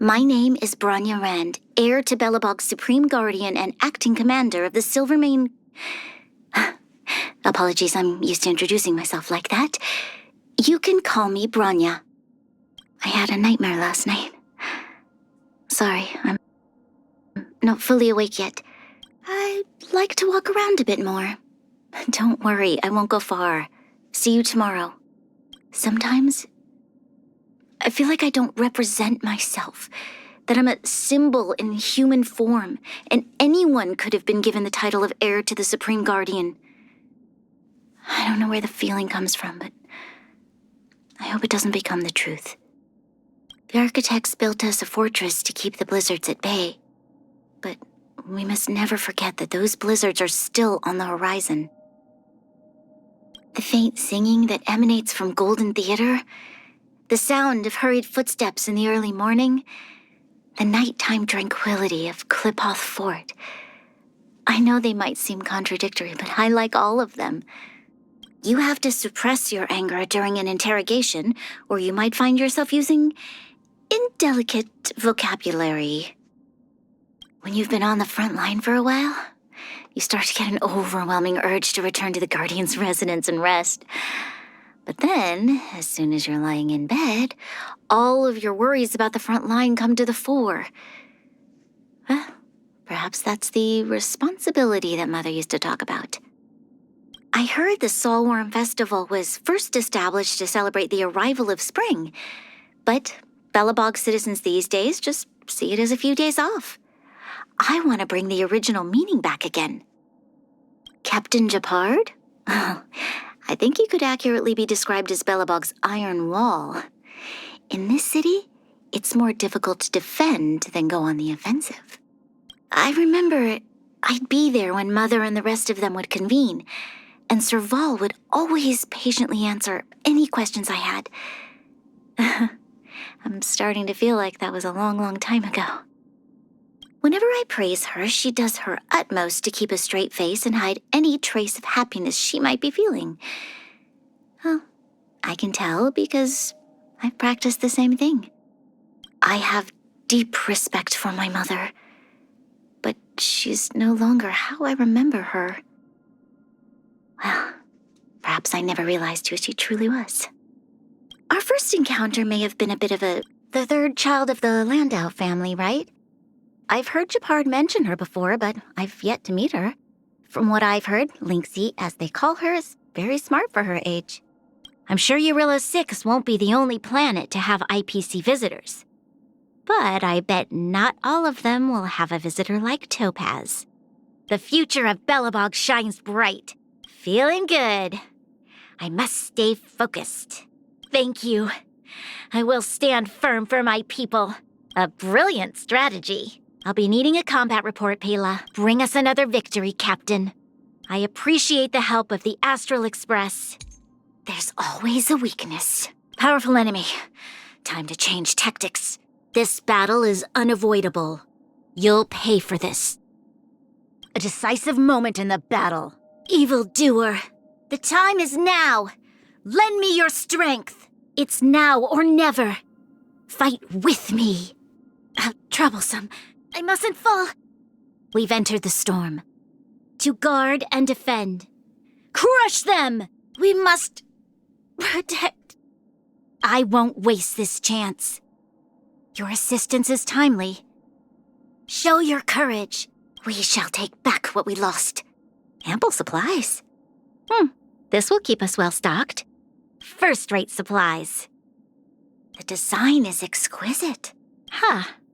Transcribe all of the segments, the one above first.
My name is Bronya Rand, heir to Belobog's Supreme Guardian and acting commander of the Silvermane... Apologies, I'm used to introducing myself like that. You can call me Bronya. I had a nightmare last night. Sorry, I'm not fully awake yet. I'd like to walk around a bit more. Don't worry, I won't go far. See you tomorrow. Sometimes, I feel like I don't represent myself, that I'm a symbol in human form, and anyone could have been given the title of heir to the Supreme Guardian. I don't know where the feeling comes from, but I hope it doesn't become the truth. The architects built us a fortress to keep the blizzards at bay, but we must never forget that those blizzards are still on the horizon. The faint singing that emanates from Golden Theater, the sound of hurried footsteps in the early morning, the nighttime tranquility of Klipoth Fort. I know they might seem contradictory, but I like all of them. You have to suppress your anger during an interrogation, or you might find yourself using indelicate vocabulary. When you've been on the front line for a while, you start to get an overwhelming urge to return to the Guardian's residence and rest. But then, as soon as you're lying in bed, all of your worries about the front line come to the fore. Well, perhaps that's the responsibility that Mother used to talk about. I heard the Solworm Festival was first established to celebrate the arrival of spring, but Belobog citizens these days just see it as a few days off. I want to bring the original meaning back again. Captain Japard? Oh, I think he could accurately be described as Belobog's iron wall. In this city, it's more difficult to defend than go on the offensive. I remember I'd be there when Mother and the rest of them would convene, and Serval would always patiently answer any questions I had. I'm starting to feel like that was a long, long time ago. Whenever I praise her, she does her utmost to keep a straight face and hide any trace of happiness she might be feeling. Well, I can tell because I've practiced the same thing. I have deep respect for my mother, but she's no longer how I remember her. Well, perhaps I never realized who she truly was. Our first encounter may have been a bit of the third child of the Landau family, right? I've heard Japard mention her before, but I've yet to meet her. From what I've heard, Lynxie, as they call her, is very smart for her age. I'm sure Eurilla 6 won't be the only planet to have IPC visitors. But I bet not all of them will have a visitor like Topaz. The future of Belobog shines bright. Feeling good. I must stay focused. Thank you. I will stand firm for my people. A brilliant strategy. I'll be needing a combat report, Pela. Bring us another victory, Captain. I appreciate the help of the Astral Express. There's always a weakness. Powerful enemy. Time to change tactics. This battle is unavoidable. You'll pay for this. A decisive moment in the battle. Evildoer. The time is now. Lend me your strength. It's now or never. Fight with me. How troublesome. I mustn't fall. We've entered the storm. To guard and defend. Crush them! We must protect. I won't waste this chance. Your assistance is timely. Show your courage. We shall take back what we lost. Ample supplies. This will keep us well stocked. First-rate supplies. The design is exquisite.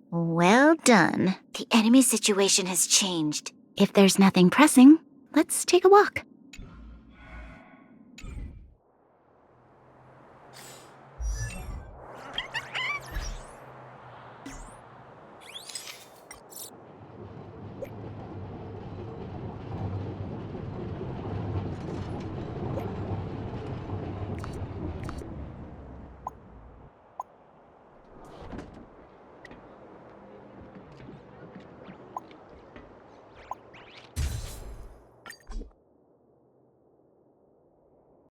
Well done. The enemy situation has changed. If there's nothing pressing, let's take a walk.